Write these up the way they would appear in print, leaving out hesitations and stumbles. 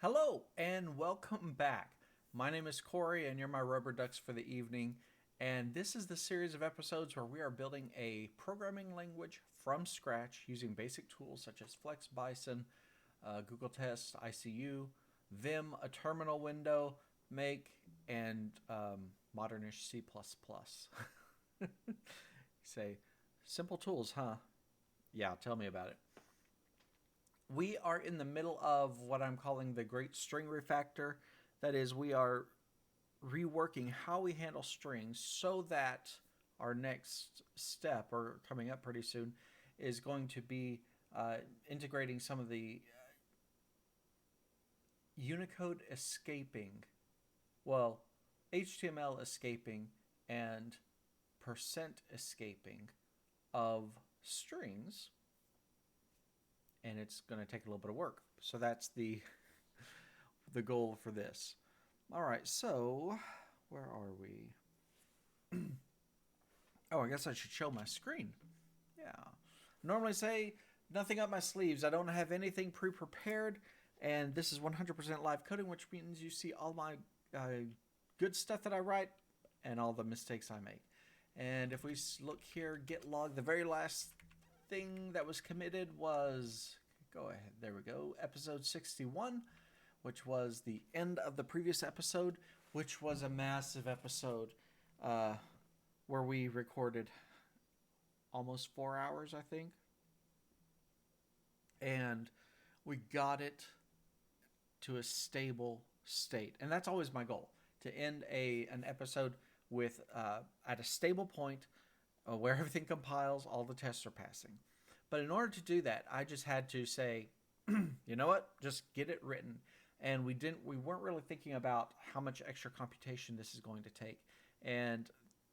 Hello and welcome back. My name is Corey and you're my rubber ducks for the evening. And this is the series of episodes where we are building a programming language from scratch using basic tools such as Flex, Bison, Google Test, ICU, Vim, a terminal window, Make, and modernish C++. Say, simple tools, huh? Yeah, tell me about it. We are in the middle of what I'm calling the Great String Refactor. That is, we are reworking how we handle strings so that our next step, or coming up pretty soon, is going to be integrating some of the Unicode escaping, well, HTML escaping and percent escaping of strings, and it's going to take a little bit of work. So that's the goal for this. All right, so where are we? Oh, I guess I should show my screen. Yeah. Normally say nothing up my sleeves. I don't have anything pre-prepared, and this is 100% live coding, which means you see all my good stuff that I write and all the mistakes I make. And if we look here, git log, the very last thing that was committed was, go ahead, there we go, episode 61, which was the end of the previous episode, which was a massive episode where we recorded almost 4 hours, I think. And we got it to a stable state. And that's always my goal, to end an episode with at a stable point where everything compiles, all the tests are passing. But in order to do that, I just had to say, you know what, just get it written. And we weren't really thinking about how much extra computation this is going to take. And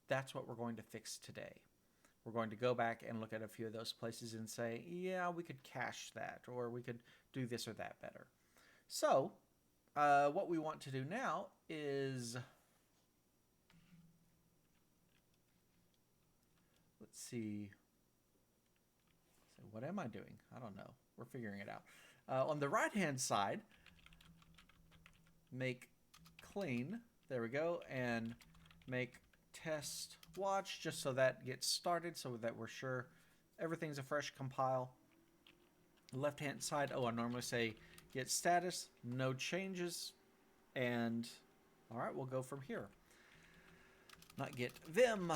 that's what we're going to fix today. We're going to go back and look at a few of those places and say, yeah, we could cache that, or we could do this or that better. So what we want to do now is, let's see. So what am I doing? I don't know. We're figuring it out. On the right-hand side, make clean. There we go. And make test watch, just so that gets started, so that we're sure everything's a fresh compile. Left-hand side, I normally say get status, no changes. And all right, we'll go from here. Not get Vim.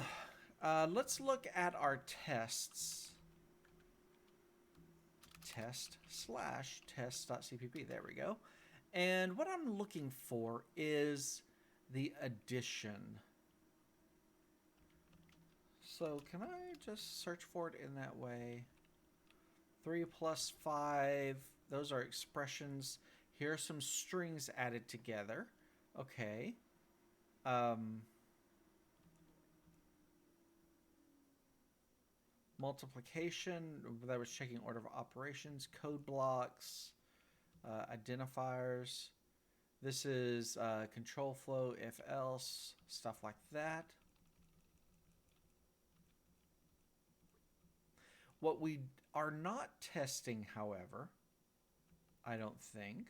Let's look at our tests. Test/test.cpp. There we go. And what I'm looking for is the addition. So can I just search for it in that way? 3 plus 5, those are expressions. Here are some strings added together. Okay. Multiplication, that was checking order of operations. Code blocks, identifiers. This is control flow, if else, stuff like that. What we are not testing, however, I don't think,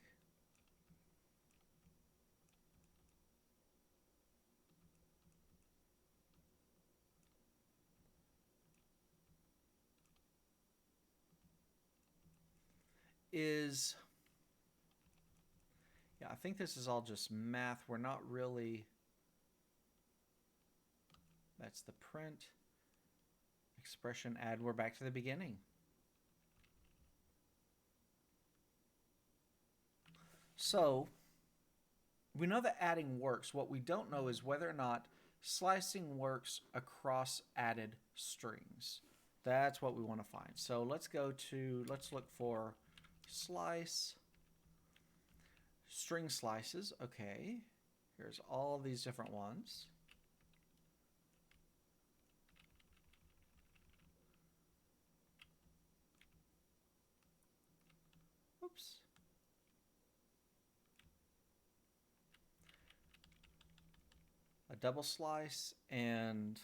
is, yeah, I think this is all just math. We're not really, that's the print, expression add. We're back to the beginning. So we know that adding works. What we don't know is whether or not slicing works across added strings. That's what we want to find. So let's look for slice, string slices. Okay, here's all these different ones. Oops. A double slice, and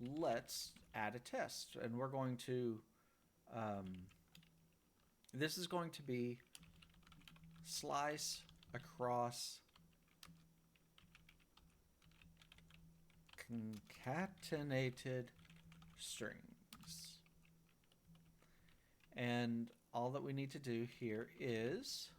let's add a test. And we're going to, this is going to be slice across concatenated strings. And all that we need to do here is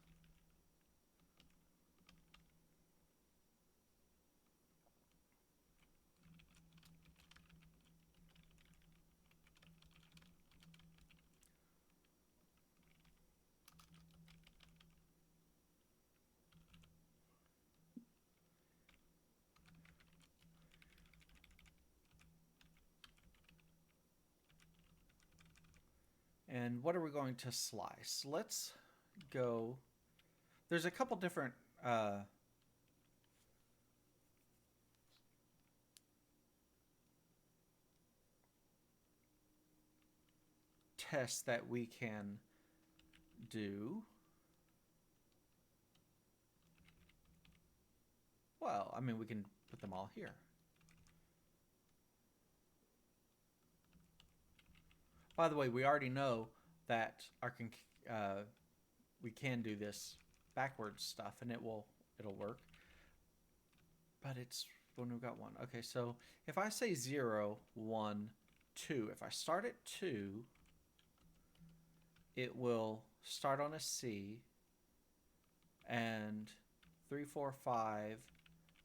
and what are we going to slice? Let's go. There's a couple different tests that we can do. Well, I mean, we can put them all here. By the way, we already know that we can do this backwards stuff, and it'll work. But it's when we've got 1. Okay, so if I say 0, 1, 2, if I start at 2, it will start on a C, and 3, 4, 5,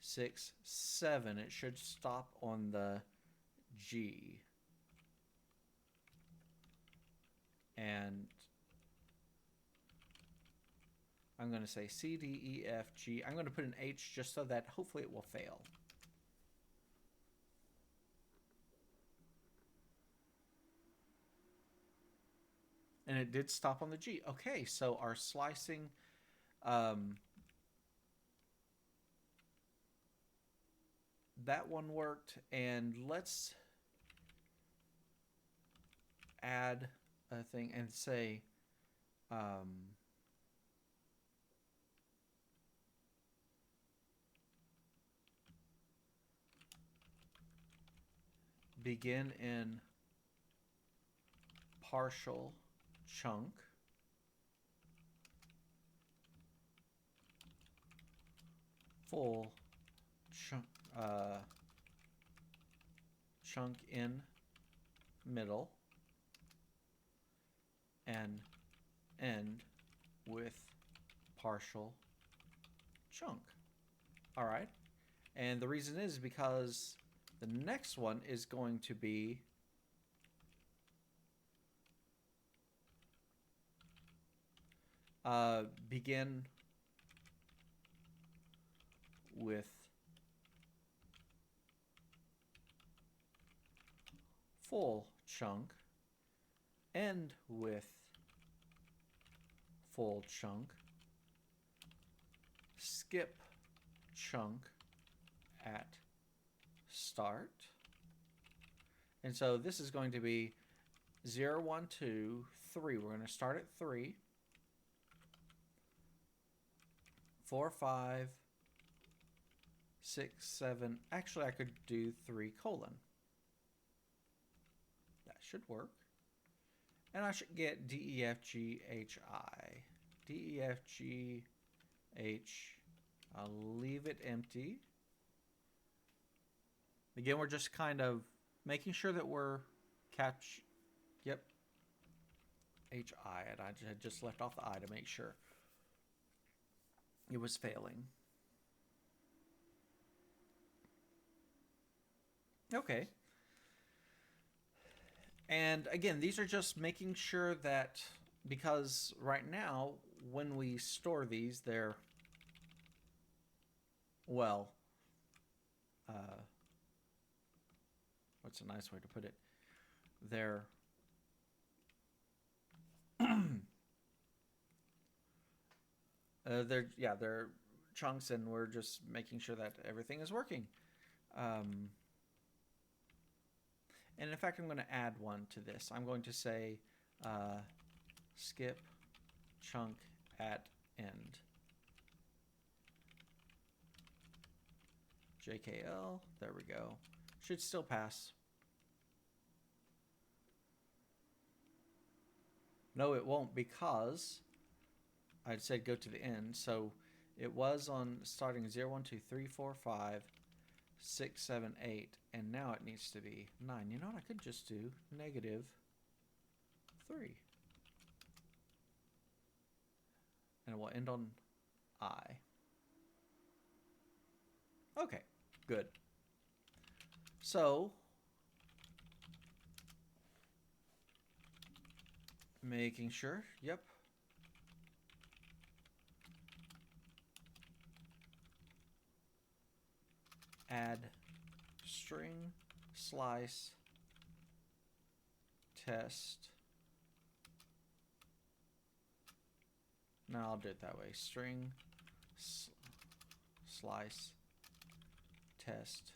6, 7, it should stop on the G. And I'm going to say C, D, E, F, G. I'm going to put an H just so that hopefully it will fail. And it did stop on the G. Okay, so our slicing that one worked. And let's add a thing and say begin in partial chunk full chunk in middle and end with partial chunk. All right. And the reason is because the next one is going to be begin with full chunk, end with full chunk, skip chunk at start. And so this is going to be 0, 1, 2, 3. We're going to start at 3. 4, 5, 6, 7. Actually, I could do 3 colon. That should work. And I should get D, E, F, G, H, I. D, E, F, G, H. I'll leave it empty. Again, we're just kind of making sure that we're yep, H, I. And I just left off the I to make sure it was failing. Okay. And again, these are just making sure that, because right now, when we store these, they're, well, what's a nice way to put it? They're they're chunks, and we're just making sure that everything is working. And in fact, I'm going to add one to this. I'm going to say skip chunk at end. JKL, there we go. Should still pass. No, it won't, because I said go to the end, so it was on starting 0, 1, 2, 3, 4, 5, 6, 7, 8, and now it needs to be 9. You know what? I could just do -3. And it will end on I. Okay, good. So, making sure, yep. Add string slice test. No, I'll do it that way. String slice test.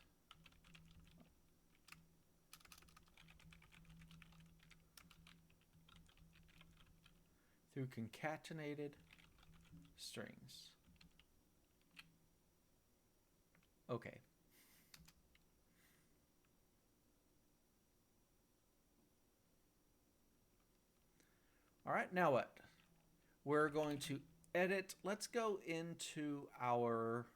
Through concatenated strings. Okay. All right, now what? We're going to edit. Let's go into our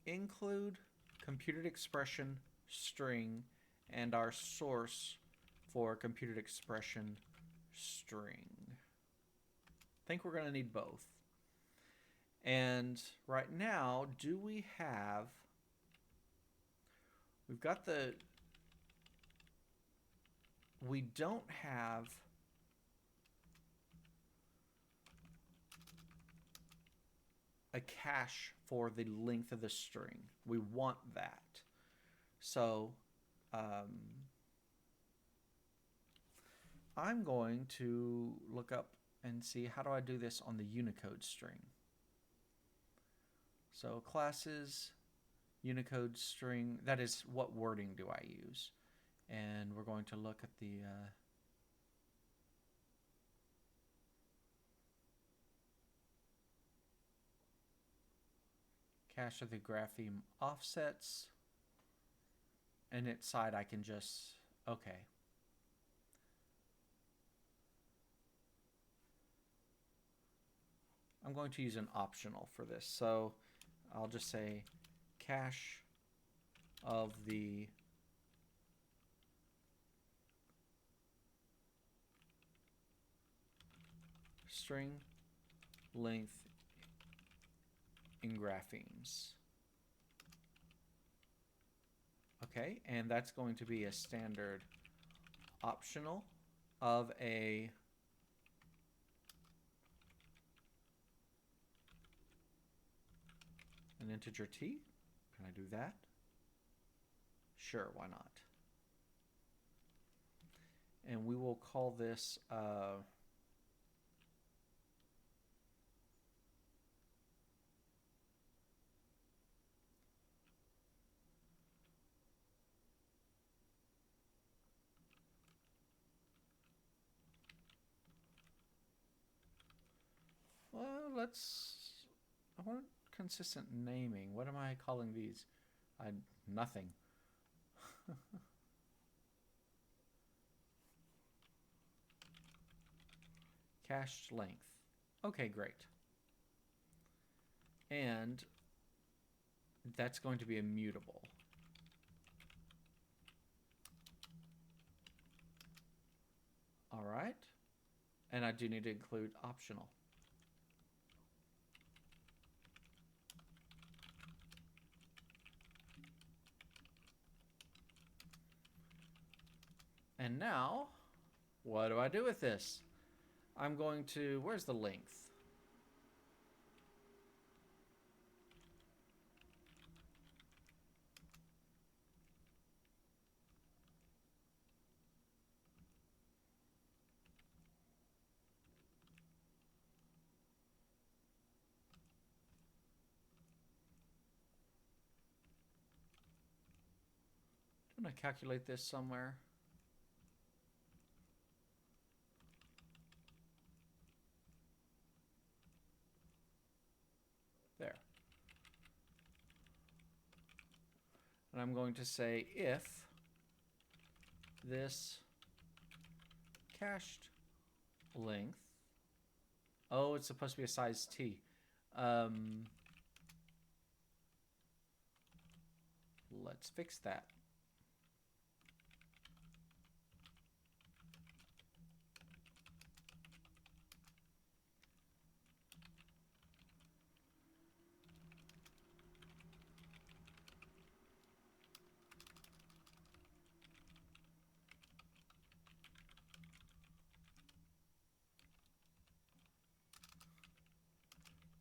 include computed expression string and our source for computed expression string. I think we're going to need both. And right now, do we have... We've got the... We don't have... a cache for the length of the string. We want that. So I'm going to look up and see how do I do this on the Unicode string. So classes, Unicode string, that is what wording do I use? And we're going to look at the cache of the grapheme offsets, and its side I can just, okay. I'm going to use an optional for this, so I'll just say cache of the string length in graphemes. Okay, and that's going to be a standard optional of an integer t. Can I do that? Sure, why not? And we will call this well, I want consistent naming. What am I calling these? Nothing. Cached length. Okay, great. And that's going to be immutable. All right. And I do need to include optional. And now, what do I do with this? I'm going to, where's the length? I'm going to calculate this somewhere. There. And I'm going to say if this cached length Oh, it's supposed to be a size T. Um, let's fix that.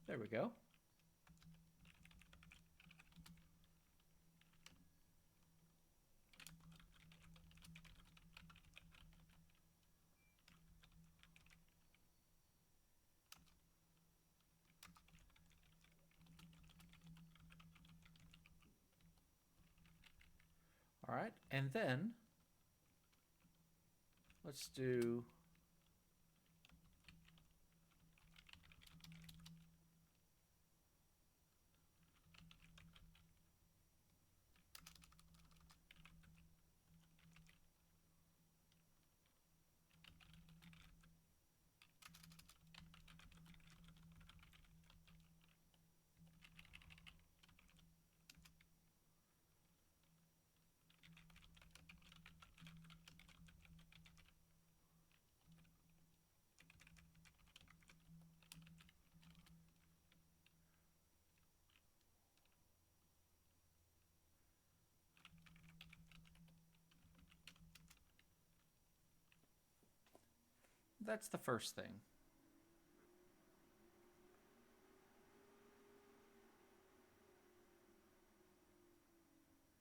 There we go. All right, and then let's do that's the first thing.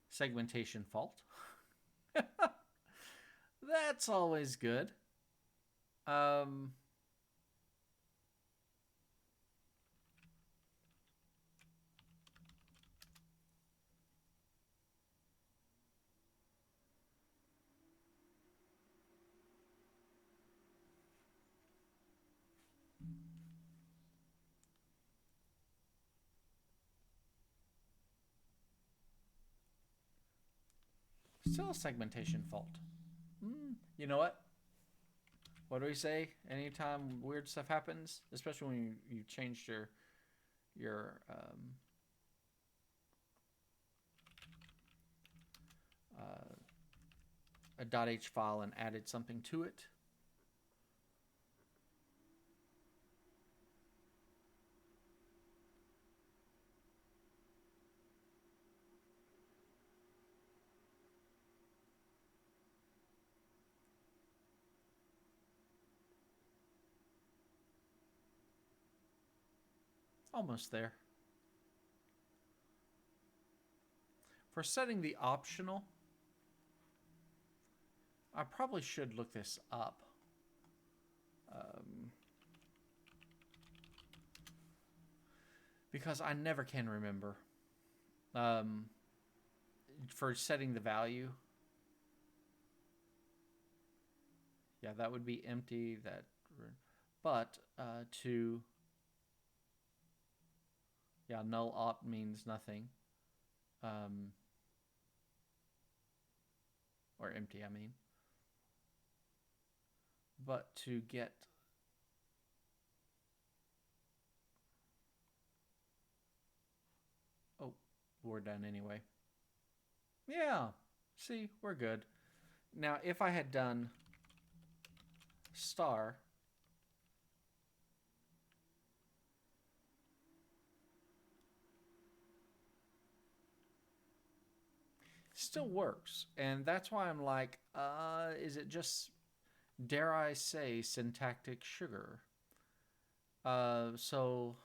Segmentation fault. That's always good. Um, Still a segmentation fault. You know what? What do we say? Anytime weird stuff happens, especially when you changed your a .h file and added something to it. Almost there. For setting the optional, I probably should look this up. Because I never can remember. For setting the value. Yeah, that would be empty. But to... Yeah, null op means nothing. Or empty, I mean. But to get... Oh, we're done anyway. Yeah, see, we're good. Now, if I had done star... still works. And that's why I'm like, is it just, dare I say, syntactic sugar? So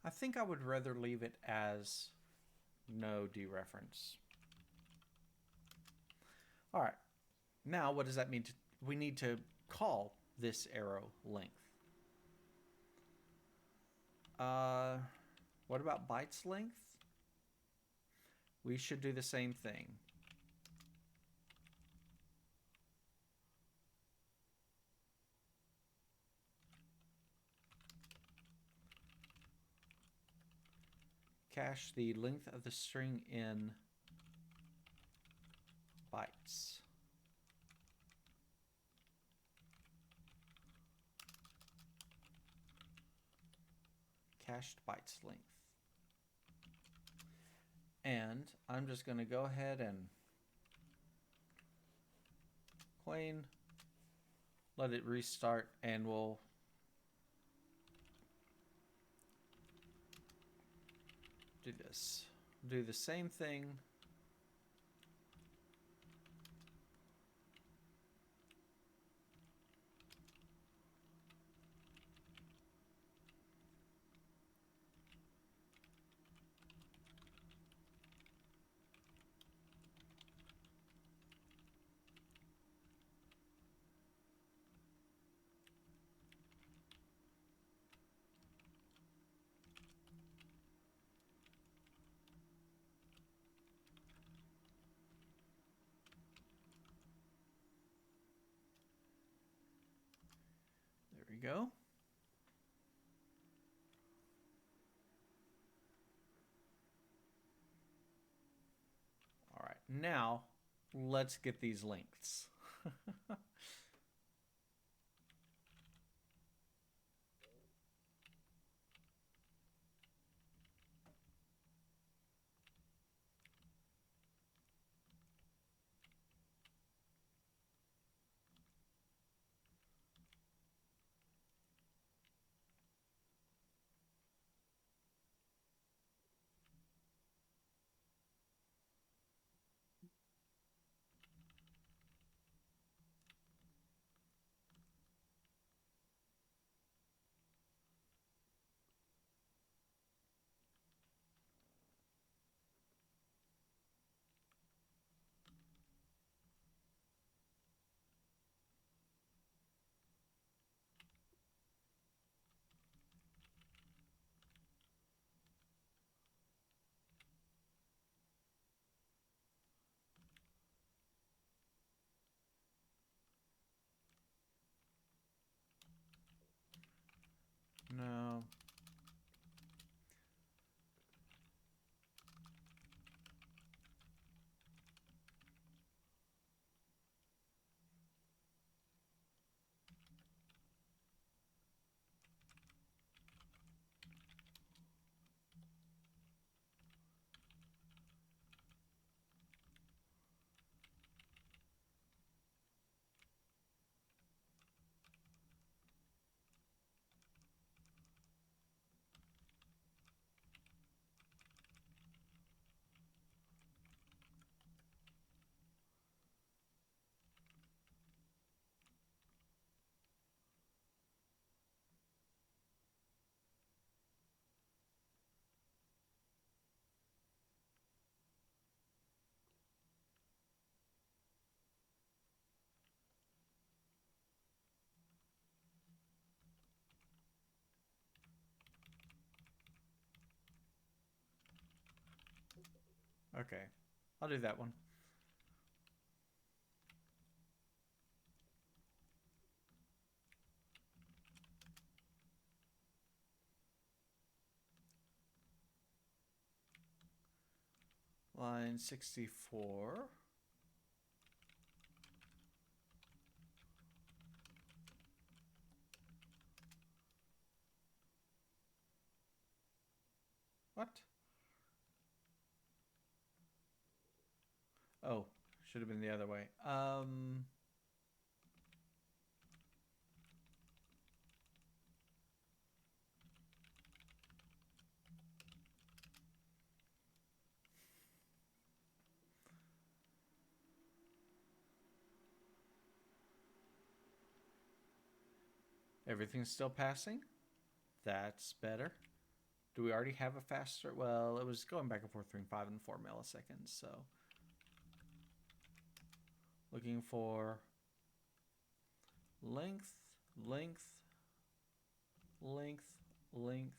I think I would rather leave it as no dereference. All right. Now, what does that mean? We need to call this arrow length. What about bytes length? We should do the same thing. Cache the length of the string in bytes. Cached bytes length. And I'm just going to go ahead and clean, let it restart, and we'll do this. Do the same thing. There we go. All right, now let's get these lengths. No. Okay, I'll do that one. Line 64. What? Oh, should have been the other way. Everything's still passing. That's better. Do we already have a faster? Well, it was going back and forth between 5 and 4 milliseconds, so. Looking for length, length, length, length,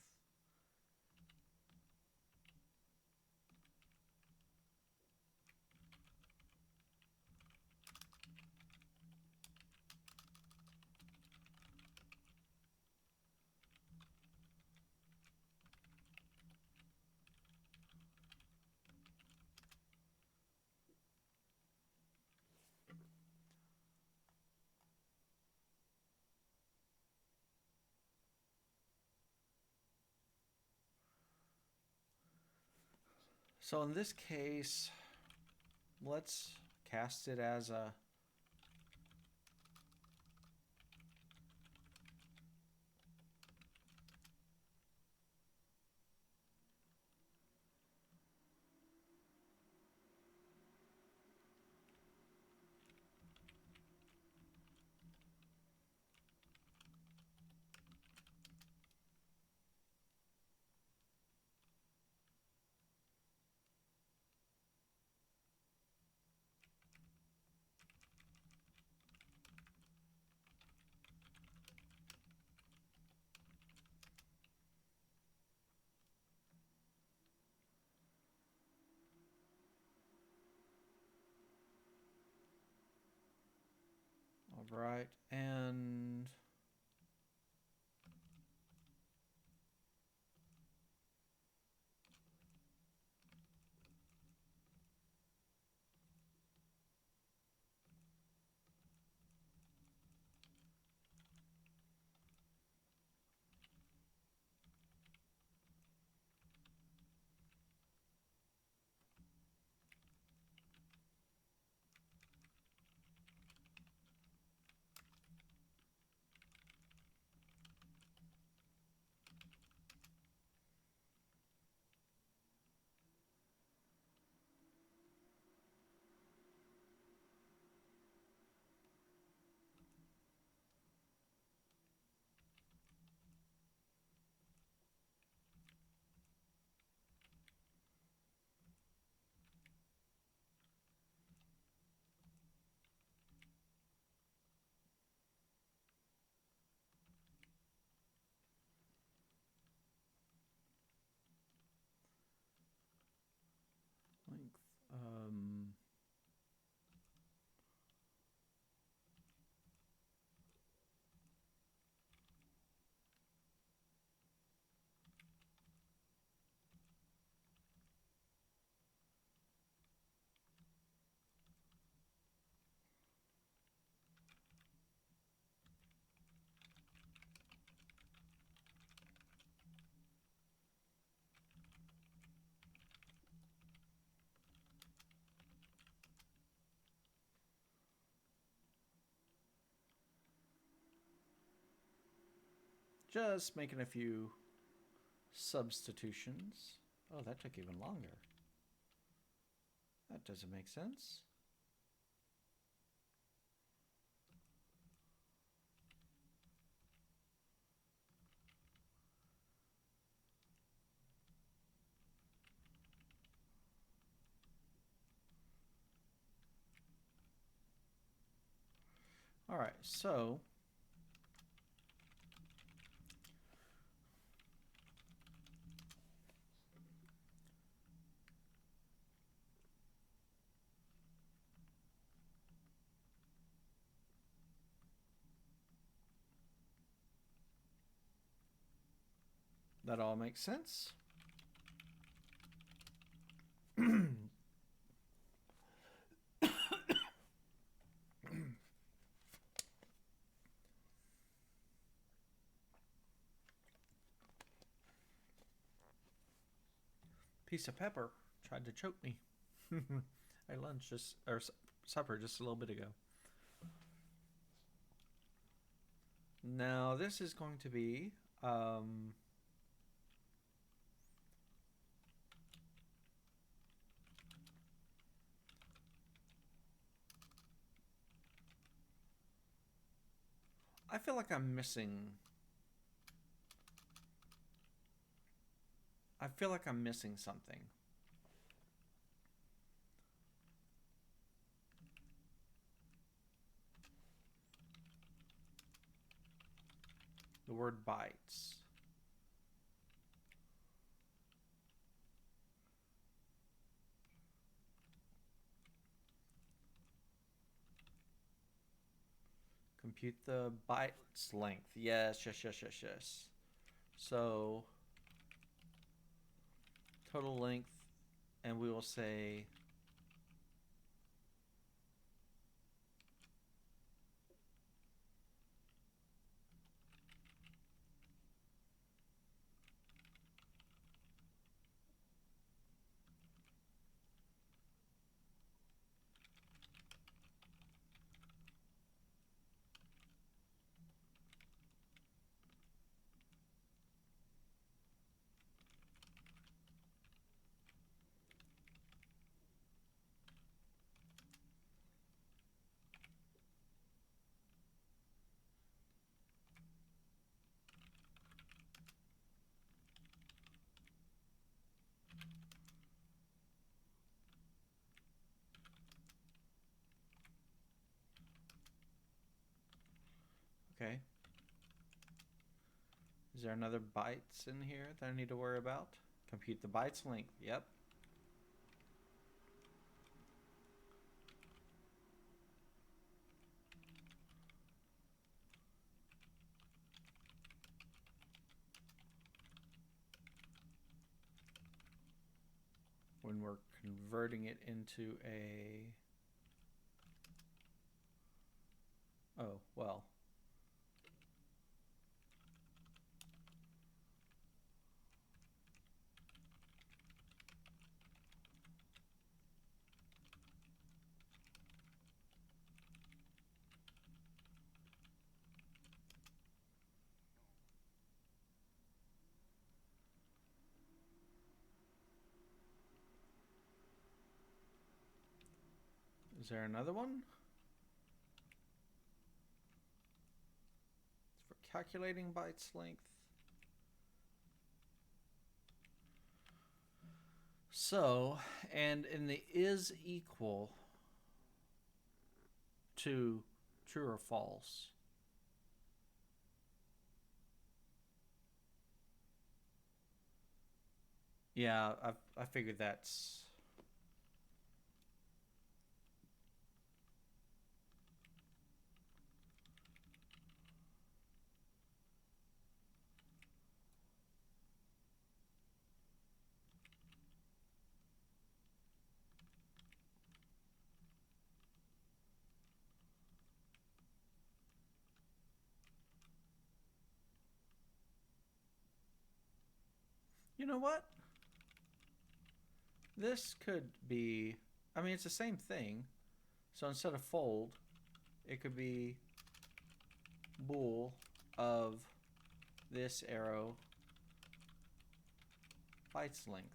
So in this case, let's cast it as a all right, and length. Just making a few substitutions. Oh, that took even longer. That doesn't make sense. All right, so that all makes sense. Piece of pepper tried to choke me. I lunch just or supper just a little bit ago. Now this is going to be I feel like I'm missing. I feel like I'm missing something. The word bytes. Compute the bytes length. Yes. So total length, and we will say Okay. Is there another bytes in here that I need to worry about? Compute the bytes length. Yep. When we're converting it into a... Oh, well. Is there another one? It's for calculating bytes length. So, and in the is equal to true or false. Yeah, I figured that's... You know what? This could be... I mean, it's the same thing. So instead of fold, it could be bool of this arrow bytes length.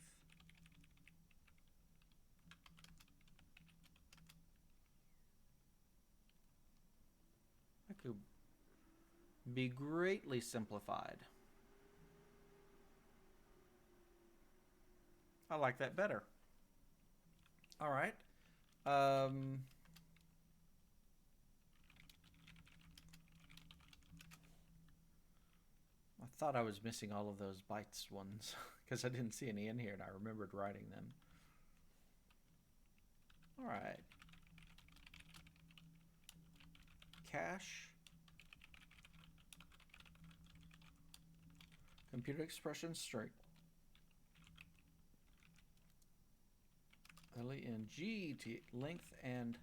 That could be greatly simplified. I like that better. All right. I thought I was missing all of those bytes ones because I didn't see any in here and I remembered writing them. All right. Cache. Computer expression string. L-E-N-G-T length and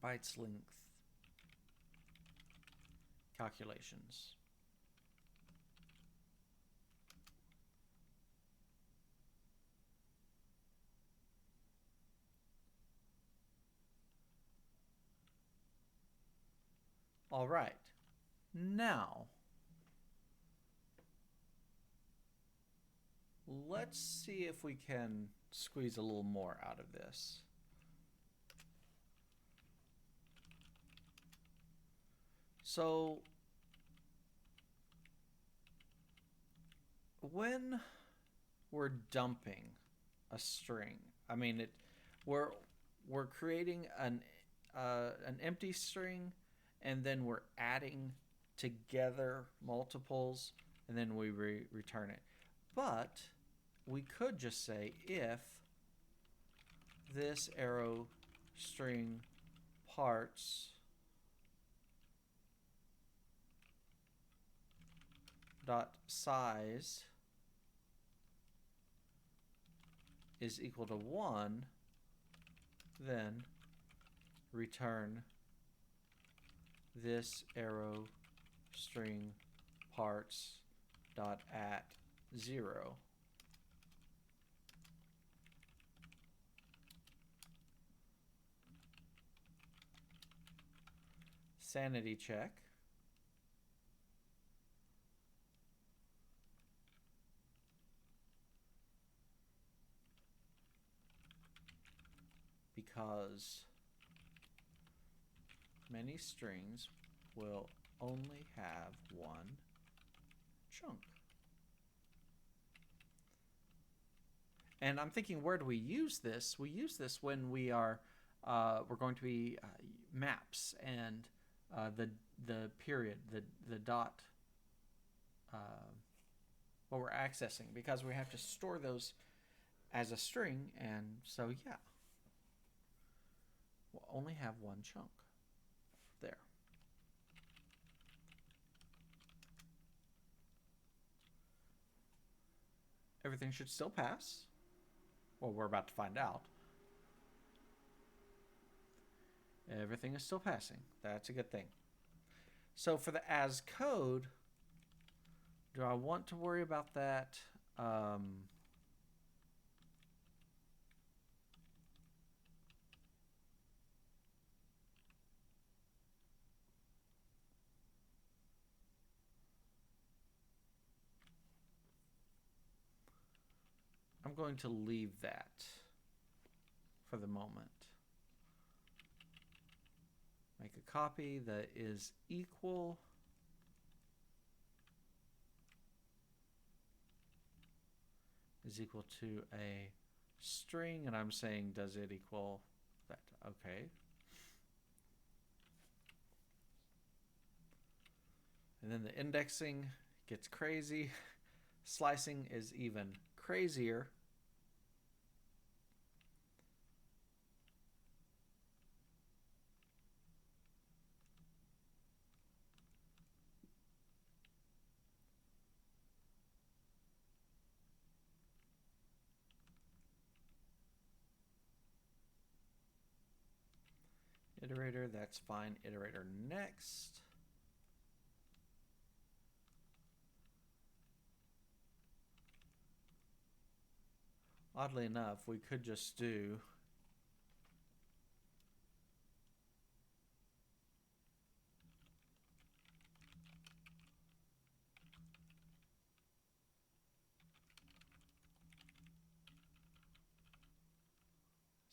bytes length calculations. All right. Now, let's see if we can squeeze a little more out of this. So, when we're dumping a string, I mean, we're creating an empty string, and then we're adding together multiples, and then we return it. But we could just say if this arrow string parts dot size is equal to 1, then return this arrow string parts dot at 0. Sanity check. Because many strings will only have one chunk. And I'm thinking, where do we use this? We use this when we are we're going to be maps and the period, the dot, uh, what we're accessing, because we have to store those as a string, and so yeah, we'll only have one chunk there. Everything should still pass. Well, we're about to find out. Everything is still passing. That's a good thing. So for the as code, do I want to worry about that? I'm going to leave that for the moment. Make a copy that is equal to a string, and I'm saying does it equal that? Okay. And then the indexing gets crazy. Slicing is even crazier. Iterator, that's fine. Iterator next. Oddly enough, we could just do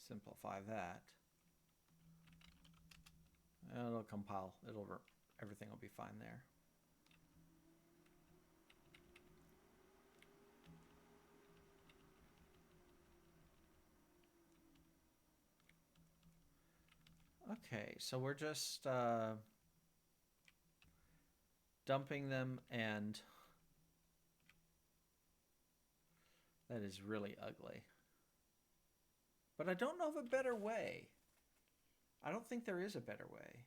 simplify that. It'll compile. Everything will be fine there. Okay, so we're just dumping them, and that is really ugly. But I don't know of a better way. I don't think there is a better way.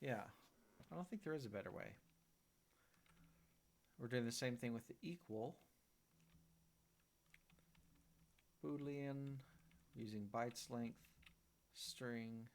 Yeah, I don't think there is a better way. We're doing the same thing with the equal. Boolean, using bytes length, string.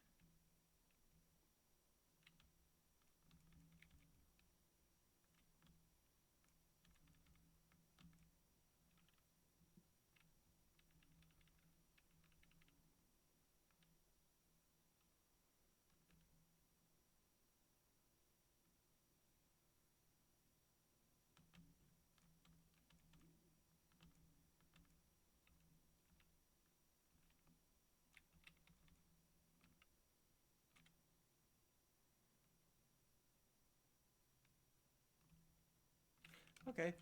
Okay.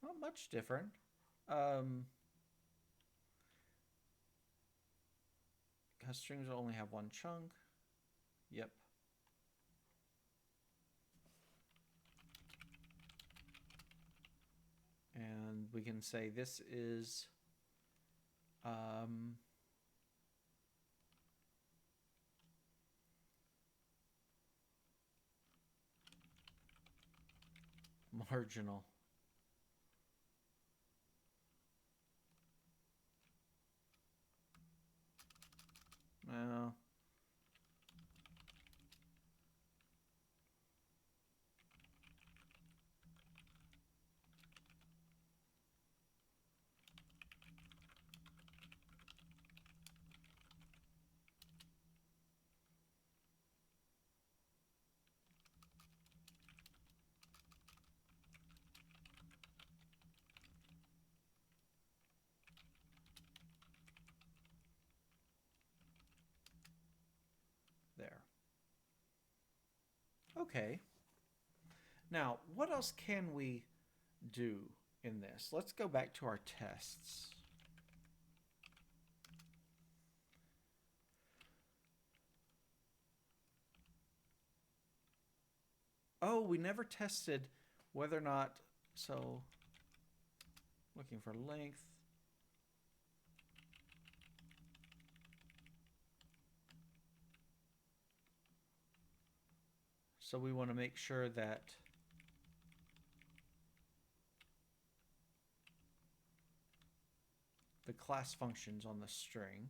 Not much different. Because strings will only have one chunk. Yep. And we can say this is marginal. Well, Okay. Now, what else can we do in this? Let's go back to our tests. Oh, we never tested whether or not, so looking for length. So we want to make sure that the class functions on the string.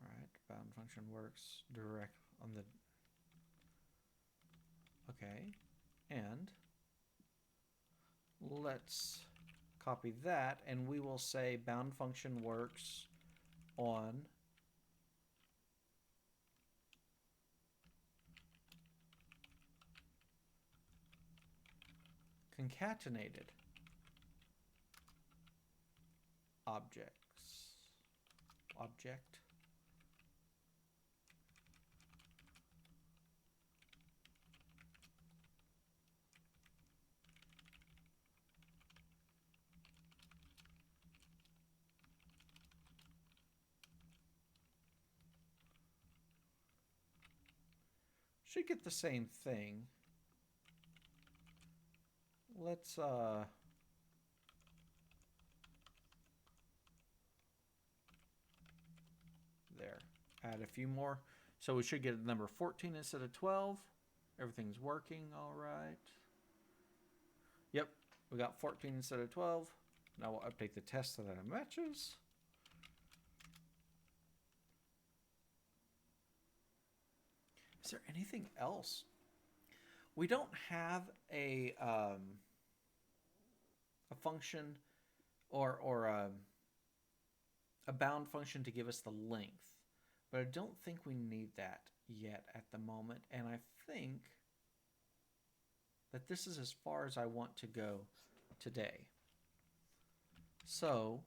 All right, bound function works direct on the, okay, and let's copy that, and we will say bound function works on concatenated object. Should get the same thing. Let's there. Add a few more. So we should get number 14 instead of 12. Everything's working all right. Yep, we got 14 instead of 12. Now we'll update the test so that it matches. Is there anything else? We don't have a function or a bound function to give us the length, but I don't think we need that yet at the moment, and I think that this is as far as I want to go today. So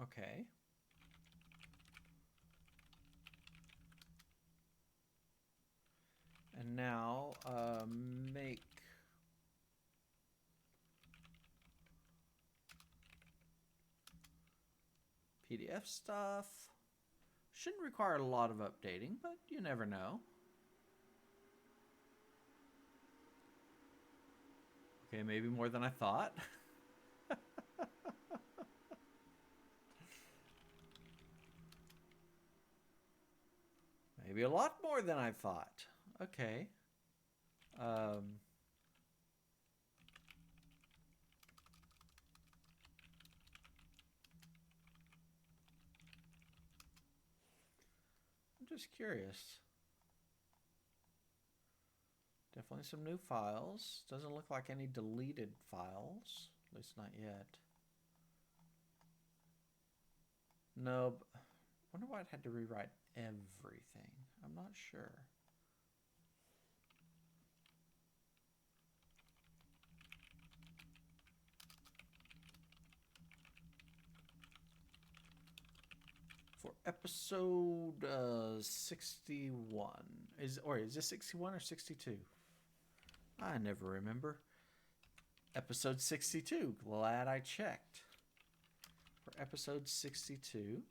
okay. And now make PDF stuff. Shouldn't require a lot of updating, but you never know. Okay, maybe more than I thought. Maybe a lot more than I thought. Okay. I'm just curious. Definitely some new files. Doesn't look like any deleted files. At least not yet. No, I wonder why it had to rewrite everything. I'm not sure. For episode 61. Is this 61 or 62? I never remember. Episode 62. Glad I checked. For episode 62.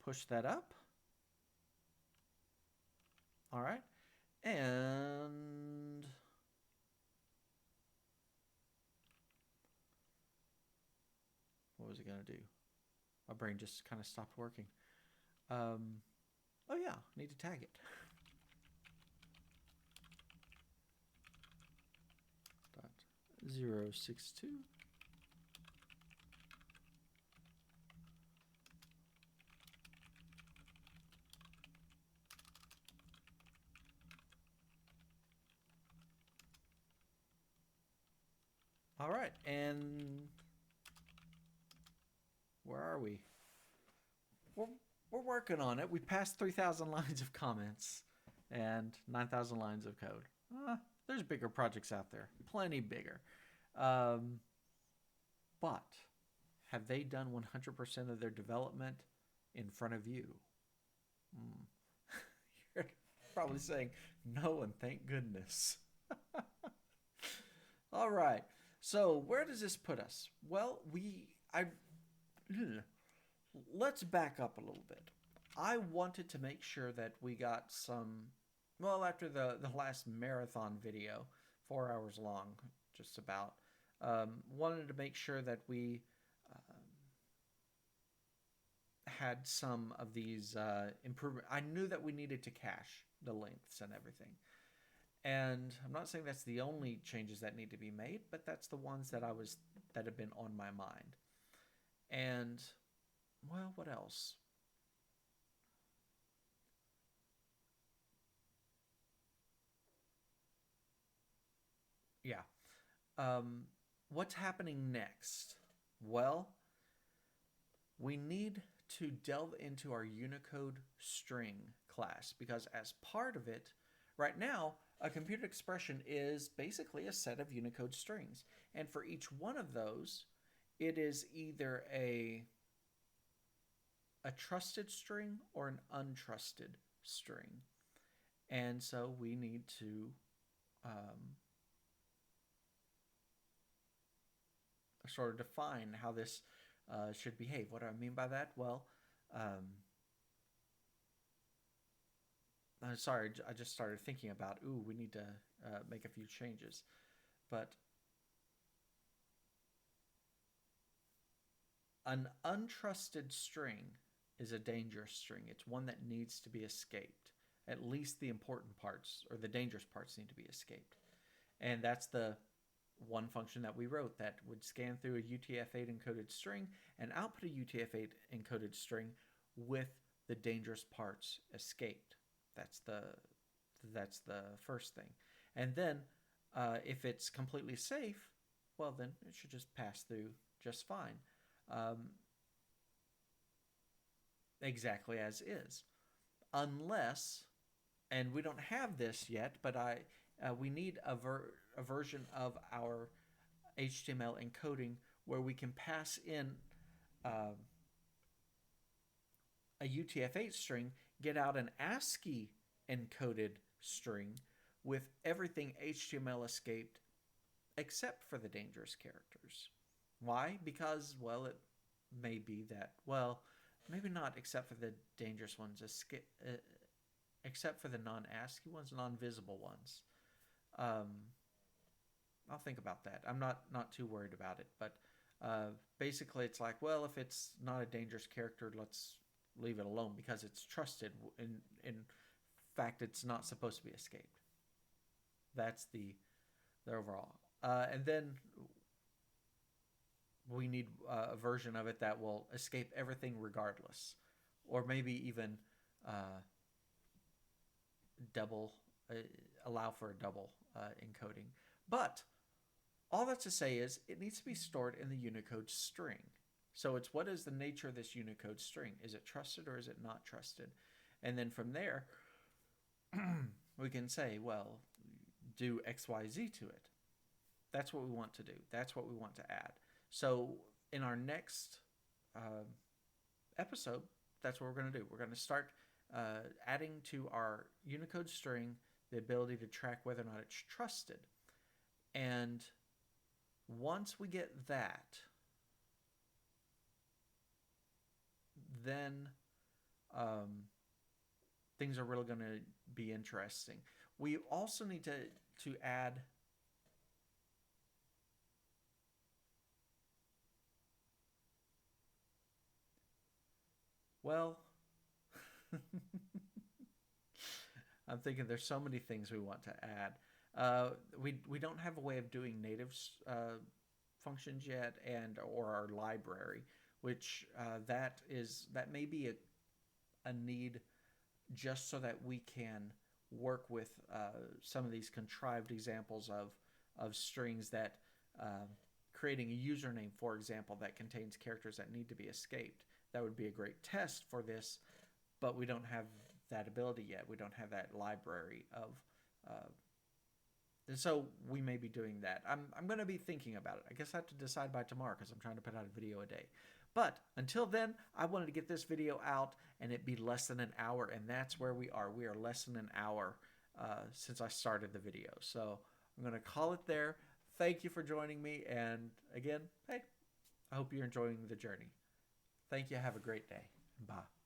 Push that up. All right. And what was it going to do? My brain just kind of stopped working. Oh yeah, need to tag it. Dot 062. All right, and where are we? We're, we're working on it. We passed 3,000 lines of comments and 9,000 lines of code. There's bigger projects out there, plenty bigger. Um, but have they done 100% of their development in front of you? Hmm. You're probably saying no, and thank goodness. All right. So where does this put us? Well, let's back up a little bit. I wanted to make sure that we got some. Well, after the last marathon video, 4 hours long, just about, wanted to make sure that we had some of these improvement. I knew that we needed to cache the lengths and everything. And I'm not saying that's the only changes that need to be made, but that's the ones that have been on my mind. And well, what else? Yeah. Um, what's happening next? Well, we need to delve into our Unicode string class because as part of it, right now, a computer expression is basically a set of Unicode strings. And for each one of those, it is either a trusted string or an untrusted string. And so we need to sort of define how this should behave. What do I mean by that? Well, I'm sorry, I just started thinking about, we need to make a few changes. But an untrusted string is a dangerous string. It's one that needs to be escaped. At least the important parts or the dangerous parts need to be escaped. And that's the one function that we wrote that would scan through a UTF-8 encoded string and output a UTF-8 encoded string with the dangerous parts escaped. That's the first thing. And then if it's completely safe, well, then it should just pass through just fine. Exactly as is. Unless, and we don't have this yet, but we need a version of our HTML encoding where we can pass in a UTF-8 string, get out an ASCII encoded string with everything HTML escaped except for the dangerous characters. Why? Because, well, it may be that, well, maybe not except for the dangerous ones, except for the non-ASCII ones, non-visible ones. Um, I'll think about that. I'm not too worried about it, but basically it's like, well, if it's not a dangerous character, let's leave it alone because it's trusted. In fact, it's not supposed to be escaped. That's the overall. And then we need a version of it that will escape everything regardless, or maybe even double allow for a double encoding. But all that's to say is it needs to be stored in the Unicode string. So it's what is the nature of this Unicode string? Is it trusted or is it not trusted? And then from there, we can say, well, do XYZ to it. That's what we want to do. That's what we want to add. So in our next episode, that's what we're going to do. We're going to start adding to our Unicode string the ability to track whether or not it's trusted. And once we get that, then things are really going to be interesting. We also need to add well, I'm thinking there's so many things we want to add. We don't have a way of doing native functions yet, and or our library, which that may be a need just so that we can work with some of these contrived examples of strings that creating a username, for example, that contains characters that need to be escaped. That would be a great test for this, but we don't have that ability yet. We don't have that library of. And so we may be doing that. I'm going to be thinking about it. I guess I have to decide by tomorrow because I'm trying to put out a video a day. But until then, I wanted to get this video out and it be less than an hour, and that's where we are. We are less than an hour since I started the video. So I'm going to call it there. Thank you for joining me. And again, hey, I hope you're enjoying the journey. Thank you. Have a great day. Bye.